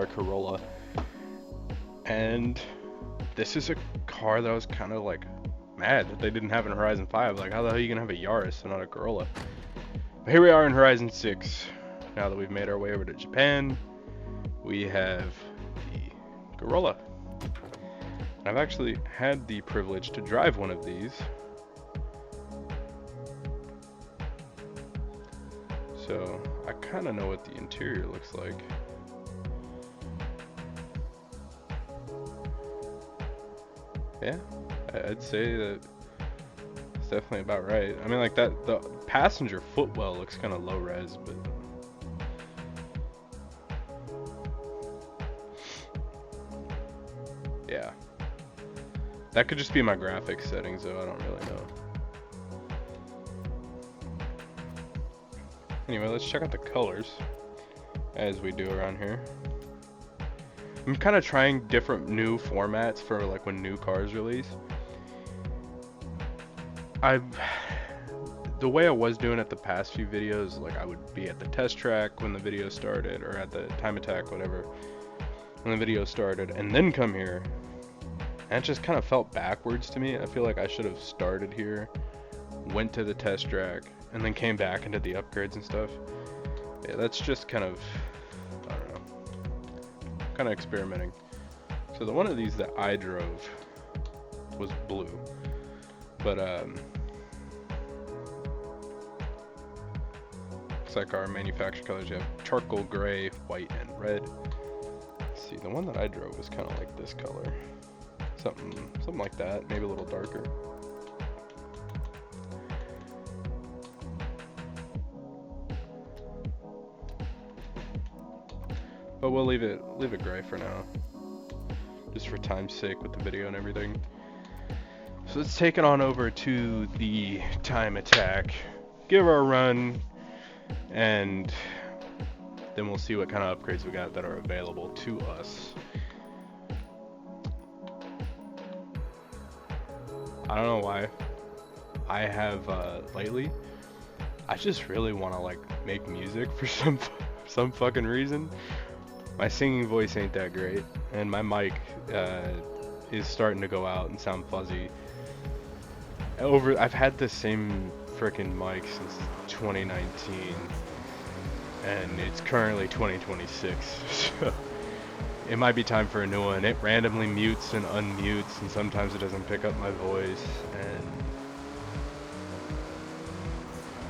GR Corolla. And this is a car that I was kind of like mad that they didn't have in Horizon 5. Like, how the hell are you gonna have a Yaris and not a Corolla? But here we are in Horizon 6. Now that we've made our way over to Japan, we have the Corolla. And I've actually had the privilege to drive one of these. So I kind of know what the interior looks like. Yeah, I'd say that it's definitely about right. I mean, like that, the passenger footwell looks kind of low res, but yeah, that could just be my graphics settings, though. I don't really know. Anyway, let's check out the colors as we do around here. I'm kind of trying different new formats for like when new cars release. The way I was doing it the past few videos, like I would be at the test track when the video started, or at the time attack, whatever, when the video started, and then come here. And it just kind of felt backwards to me. I feel like I should have started here, went to the test track, and then came back and did the upgrades and stuff. Yeah, that's just kind of, I don't know, kind of experimenting. So the one of these that I drove was blue, but looks like our manufacturer colors, you have charcoal gray, white, and red. Let's see, the one that I drove was kind of like this color, something like that, maybe a little darker. But we'll leave it gray for now, just for time's sake with the video and everything. So let's take it on over to the time attack, give her a run, and then we'll see what kind of upgrades we got that are available to us. I don't know why I have lately, I just really want to like make music for some fucking reason. My singing voice ain't that great, and my mic is starting to go out and sound fuzzy. I've had the same freaking mic since 2019, and it's currently 2026, so it might be time for a new one. It randomly mutes and unmutes, and sometimes it doesn't pick up my voice, and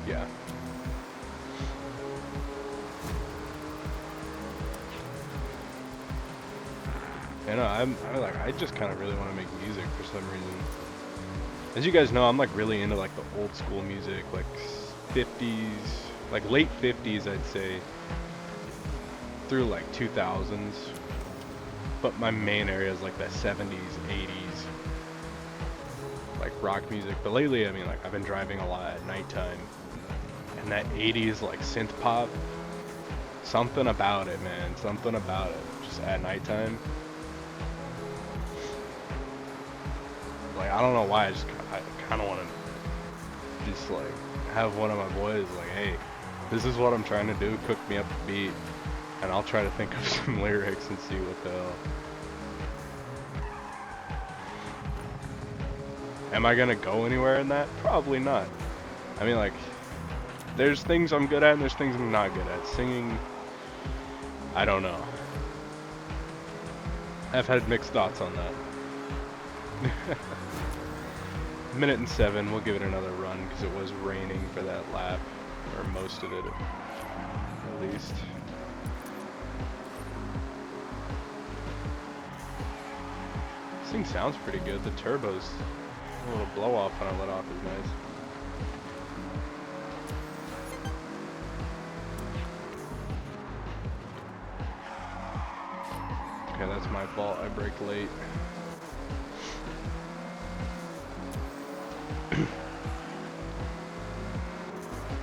yeah. And I just kind of really want to make music for some reason. As you guys know, I'm like really into like the old school music, like 50s, like late 50s, I'd say, through like 2000s. But my main area is like the 70s, 80s, like rock music. But lately, I mean, like I've been driving a lot at nighttime, and that 80s like synth pop, something about it, man, something about it, just at nighttime. Like, I don't know why, I kind of want to just like have one of my boys like, hey, this is what I'm trying to do, cook me up a beat, and I'll try to think of some lyrics and see what the hell. Am I gonna go anywhere in that? Probably not. I mean, like, there's things I'm good at and there's things I'm not good at. Singing, I don't know. I've had mixed thoughts on that. Minute and 7, we'll give it another run because it was raining for that lap, or most of it at least. This thing sounds pretty good. The turbo's a little blow off when I let off is nice. Okay, that's my fault. I braked late.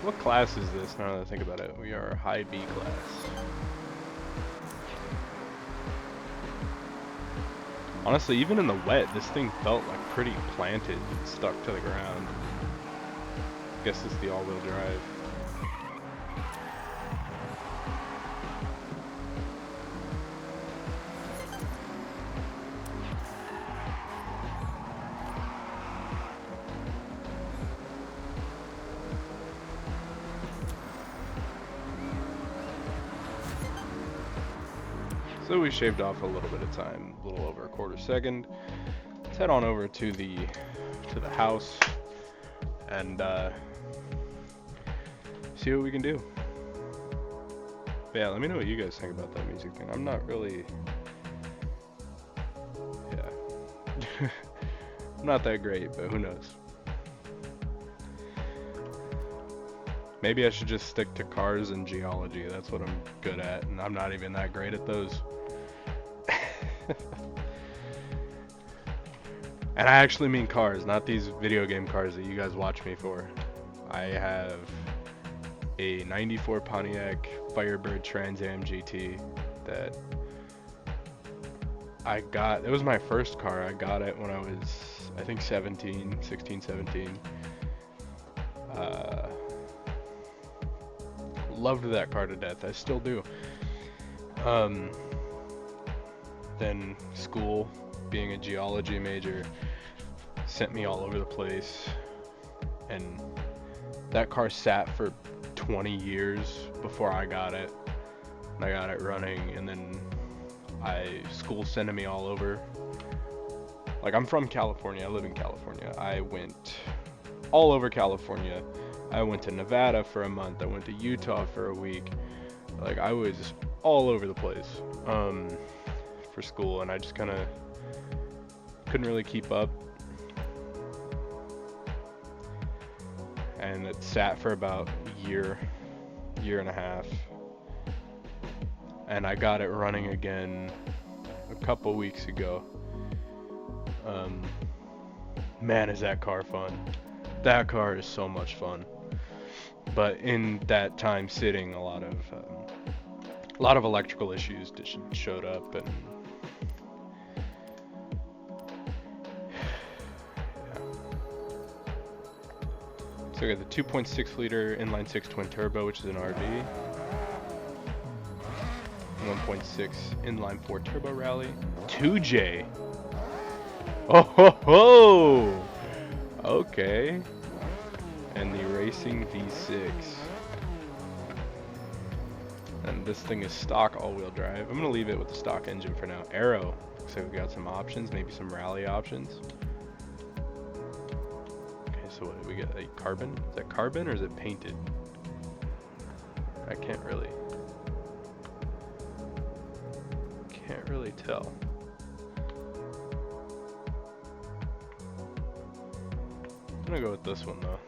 What class is this now that I think about it? We are high B class. Honestly, even in the wet, this thing felt like pretty planted and stuck to the ground. I guess it's the all-wheel drive. So we shaved off a little bit of time, a little over a quarter second. Let's head on over to the house and see what we can do. But yeah, let me know what you guys think about that music thing. I'm not really, yeah, I'm not that great, but who knows. Maybe I should just stick to cars and geology. That's what I'm good at, and I'm not even that great at those. And I actually mean cars, not these video game cars that you guys watch me for. I have a 94 Pontiac Firebird Trans Am GT that I got. It was my first car. I got it when I was, I think 16, 17. Loved that car to death. I still do. Then school, being a geology major, sent me all over the place, and that car sat for 20 years before I got it. And I got it running, and then school sending me all over. Like, I'm from California. I live in California. I went all over California. I went to Nevada for a month. I went to Utah for a week. Like, I was all over the place for school, and I just kind of couldn't really keep up. And it sat for about a year and a half. And I got it running again a couple weeks ago. Man, is that car fun. That car is so much fun. But in that time sitting, a lot of electrical issues showed up, and so we got the 2.6 liter inline 6 twin turbo, which is an RV. 1.6 inline 4 turbo rally. 2J. Oh ho ho! Okay. And the racing V6. And this thing is stock all-wheel drive. I'm gonna leave it with the stock engine for now. Aero. Looks like we got some options, maybe some rally options. Okay, so what did we get? A carbon? Is that carbon or is it painted? I can't really tell. I'm gonna go with this one though.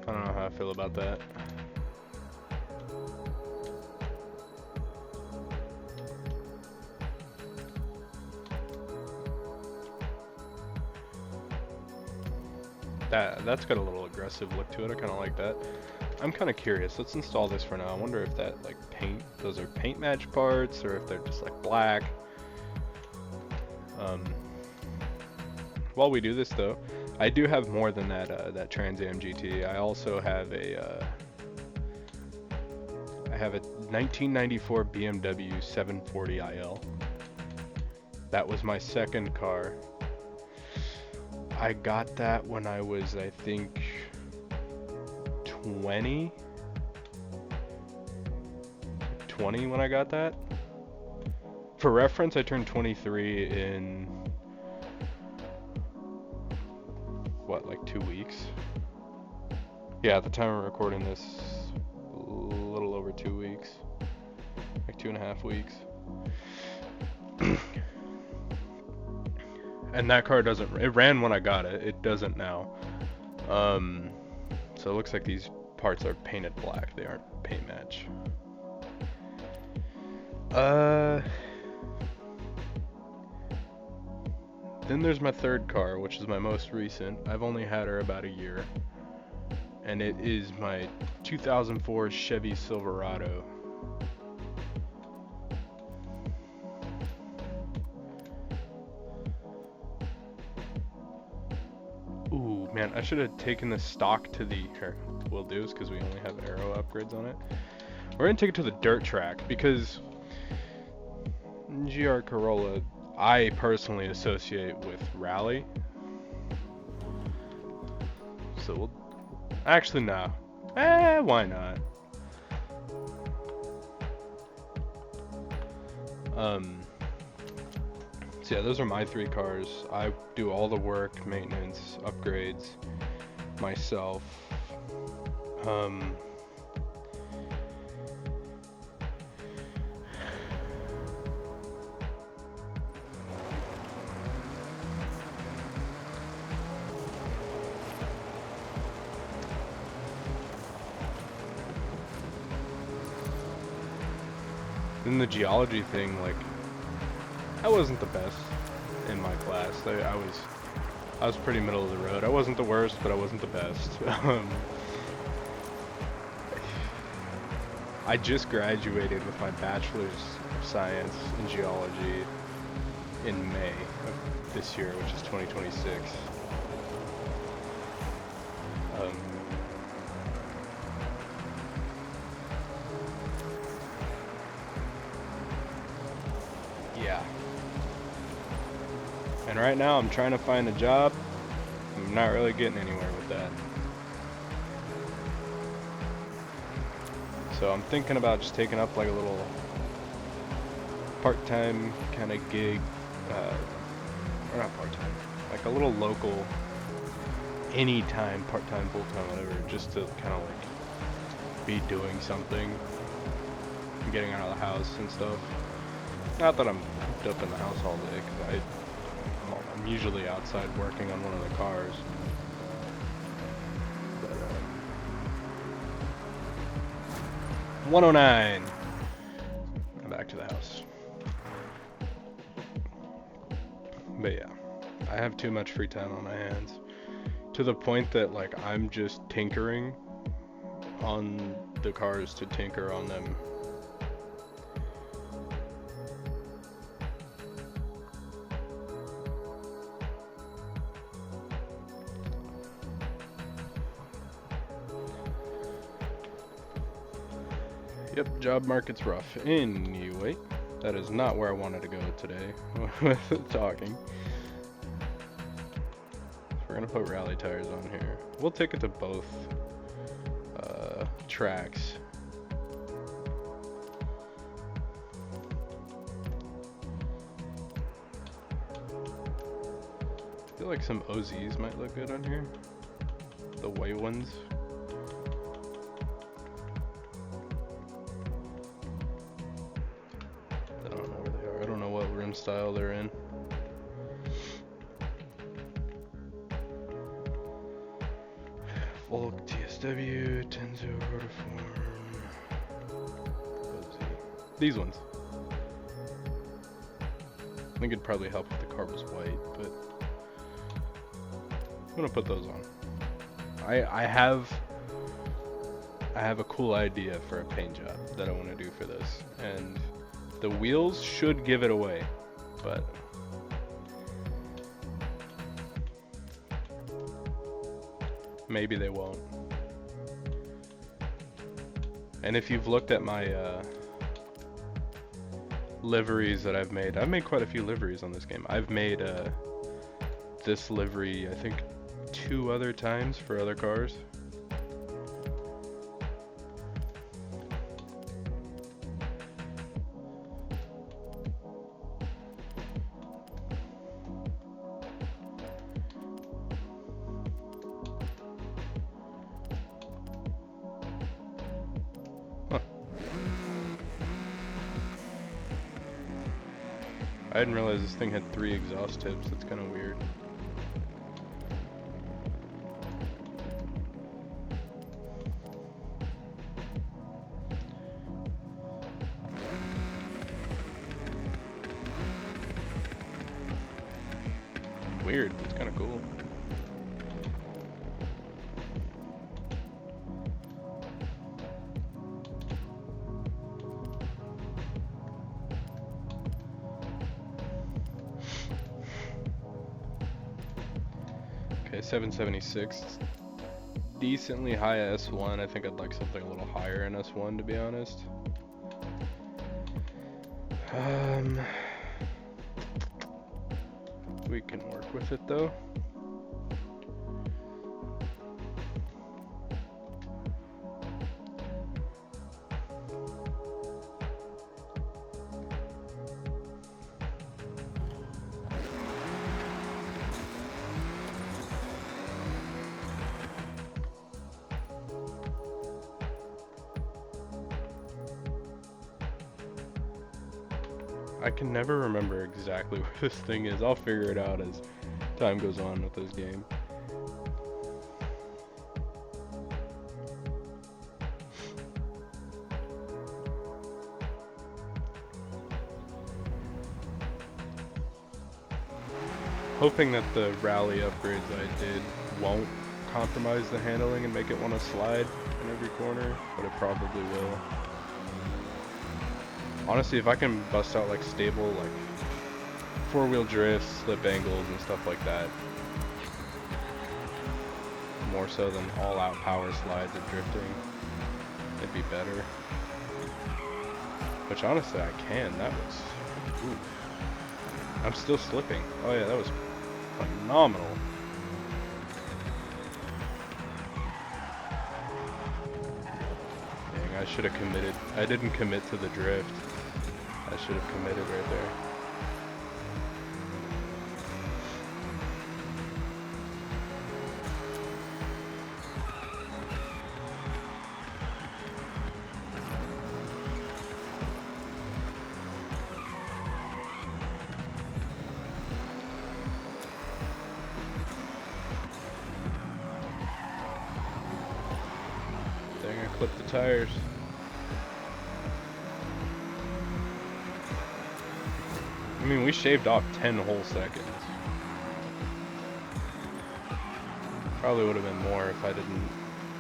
I don't know how I feel about that. That's got a little aggressive look to it. I kind of like that. I'm kind of curious. Let's install this for now. I wonder if that like those are paint match parts or if they're just like black. While we do this though, I do have more than that Trans Am GT. I also have a 1994 BMW 740 IL. That was my second car. I got that when I was, I think, 20 when I got that. For reference, I turned 23 in what, like 2 weeks? Yeah, at the time of recording this, a little over 2 weeks, like 2.5 weeks. And that car it ran when I got it. It doesn't now. So it looks like these parts are painted black. They aren't paint match. Then there's my third car, which is my most recent. I've only had her about a year. And it is my 2004 Chevy Silverado. Ooh, man, I should have taken the stock to the, here, we'll do is because we only have aero upgrades on it. We're going to take it to the dirt track because GR Corolla, I personally associate with rally. So we'll actually no. Why not? So yeah, those are my 3 cars. I do all the work, maintenance, upgrades myself. Then the geology thing, like, I wasn't the best in my class. I was pretty middle of the road. I wasn't the worst, but I wasn't the best. I just graduated with my bachelor's of science in geology in May of this year, which is 2026. Yeah. And right now I'm trying to find a job. I'm not really getting anywhere with that. So I'm thinking about just taking up like a little part-time kind of gig, or not part-time, like a little local, anytime, part-time, full-time, whatever, just to kind of like be doing something, getting out of the house and stuff. Not that I'm cooped up in the house all day, because I'm usually outside working on one of the cars. But, 109. I'm back to the house. But yeah, I have too much free time on my hands, to the point that like I'm just tinkering on the cars to tinker on them. Yep, job market's rough. Anyway, that is not where I wanted to go today with talking. So we're gonna put rally tires on here. We'll take it to both tracks. I feel like some OZs might look good on here. The white ones. Style they're in. Volk TSW, Tenzo Rotiform. These ones. I think it'd probably help if the car was white, but I'm gonna put those on. I have a cool idea for a paint job that I want to do for this, and the wheels should give it away. But maybe they won't. And if you've looked at my liveries that I've made quite a few liveries on this game. I've made this livery, I think, 2 other times for other cars. I didn't realize this thing had 3 exhaust tips. That's kind of weird. Weird, but it's kind of cool. Okay, 776. Decently high S1. I think I'd like something a little higher in S1, to be honest. We can work with it though. I can never remember exactly where this thing is. I'll figure it out as time goes on with this game. Hoping that the rally upgrades I did won't compromise the handling and make it want to slide in every corner, but it probably will. Honestly, if I can bust out like stable, like four-wheel drifts, slip angles, and stuff like that, more so than all-out power slides and drifting, it'd be better. Which honestly, I can. That was, ooh. I'm still slipping. Oh yeah, that was phenomenal. Dang, I should have committed. I didn't commit to the drift. I should have committed right there. Dang, I clipped the tires. I mean, we shaved off 10 whole seconds. Probably would have been more if I didn't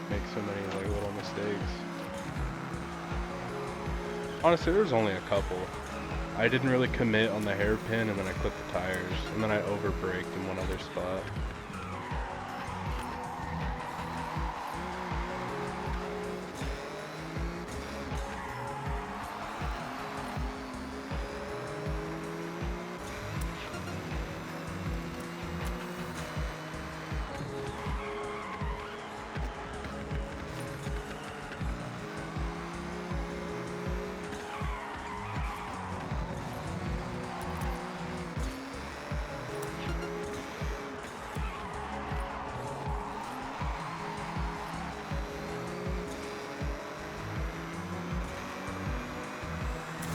make so many like little mistakes. Honestly, there was only a couple. I didn't really commit on the hairpin, and then I clipped the tires, and then I overbraked in one other spot.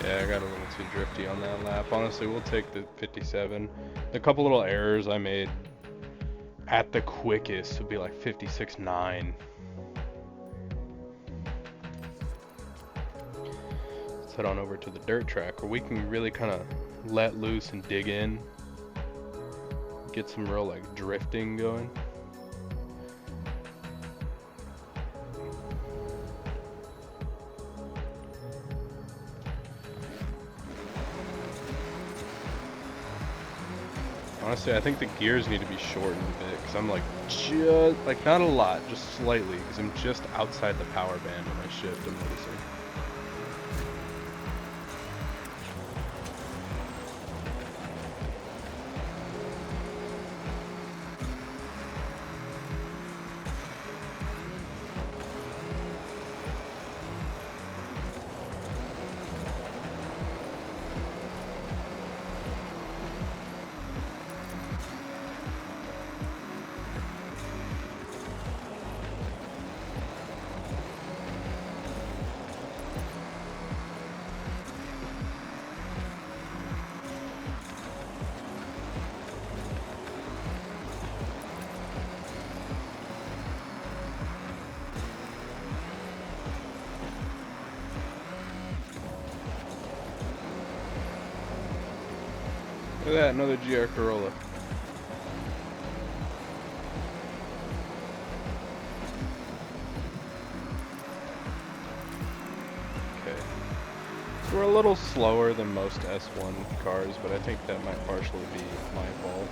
Yeah, I got a little too drifty on that lap. Honestly, we'll take the 57. The couple little errors I made at the quickest would be like 56.9. Let's head on over to the dirt track where we can really kind of let loose and dig in. Get some real like drifting going. Honestly, I think the gears need to be shortened a bit, because I'm like, just, like not a lot, just slightly, because I'm just outside the power band when I shift, I'm noticing. Look at that, another GR Corolla. Okay. So we're a little slower than most S1 cars, but I think that might partially be my fault.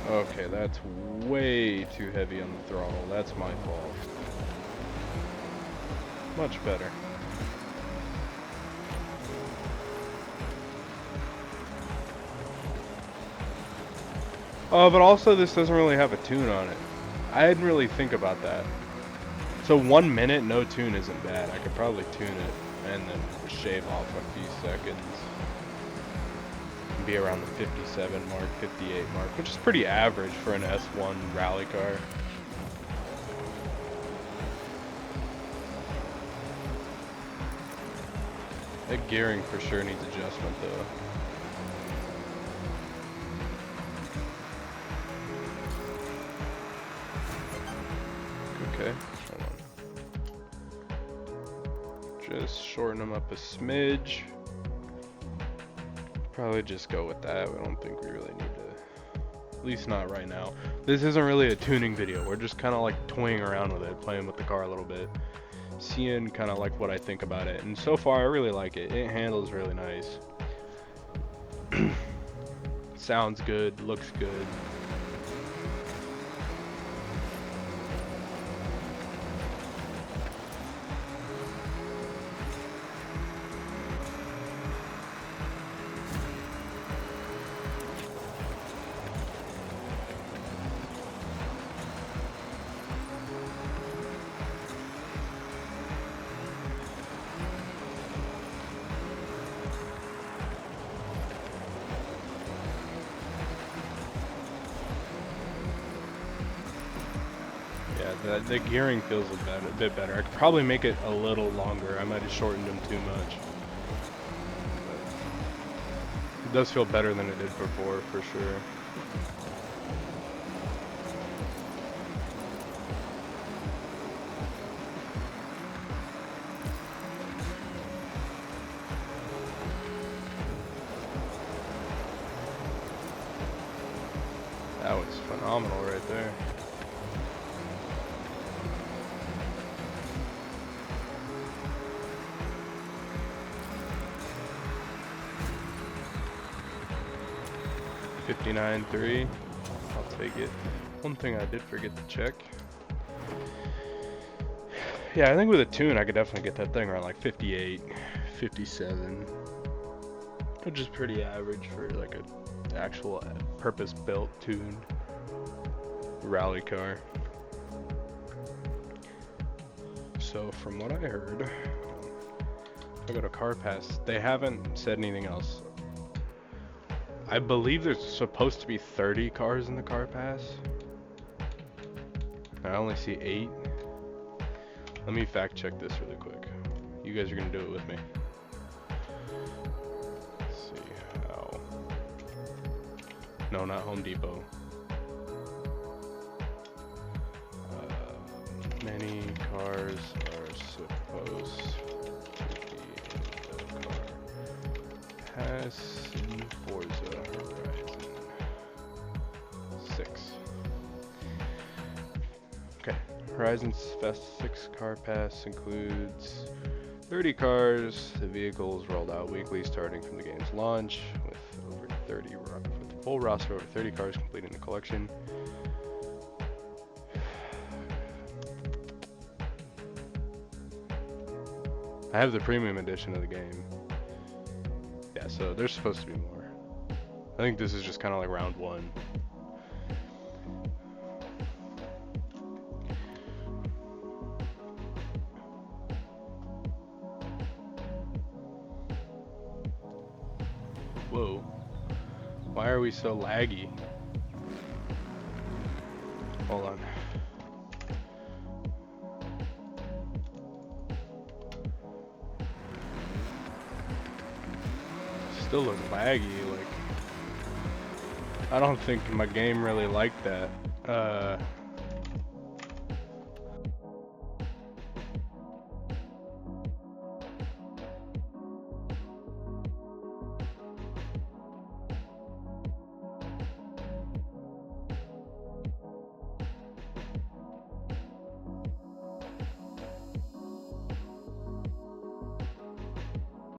Okay, that's way too heavy on the throttle. That's my fault. Much better. Oh, but also this doesn't really have a tune on it. I didn't really think about that. So 1 minute, no tune isn't bad. I could probably tune it and then shave off a few seconds. be around the 57 mark, 58 mark, which is pretty average for an S1 rally car. That gearing for sure needs adjustment though. Okay, hold on. Just shorten them up a smidge. Probably just go with that. I don't think we really need to, at least not right now. This isn't really a tuning video. We're just kind of like toying around with it, playing with the car a little bit, seeing kind of like what I think about it. And so far I really like it. It handles really nice. Sounds good, looks good. The gearing feels a bit better. I could probably make it a little longer. I might have shortened them too much. But it does feel better than it did before, for sure. That was phenomenal right there. $59.3. I'll take it. One thing I did forget to check. Yeah, I think with a tune I could definitely get that thing around like 58, 57. Which is pretty average for like an actual purpose-built tuned rally car. So from what I heard, if I go to Car Pass, they haven't said anything else. I believe there's supposed to be 30 cars in the Car Pass. I only see 8. Let me fact check this really quick. You guys are gonna do it with me. Let's see how. No, not Home Depot. Many cars are supposed to be in the Car Pass in Forza Horizon 6. Okay, Horizon's Fast 6 Car Pass includes 30 cars. The vehicle is rolled out weekly starting from the game's launch, with a full roster of over 30 cars completing the collection. I have the premium edition of the game. Yeah, so there's supposed to be more. I think this is just kind of like round 1. Whoa. Why are we so laggy? Hold on. Still look laggy, like I don't think my game really liked that.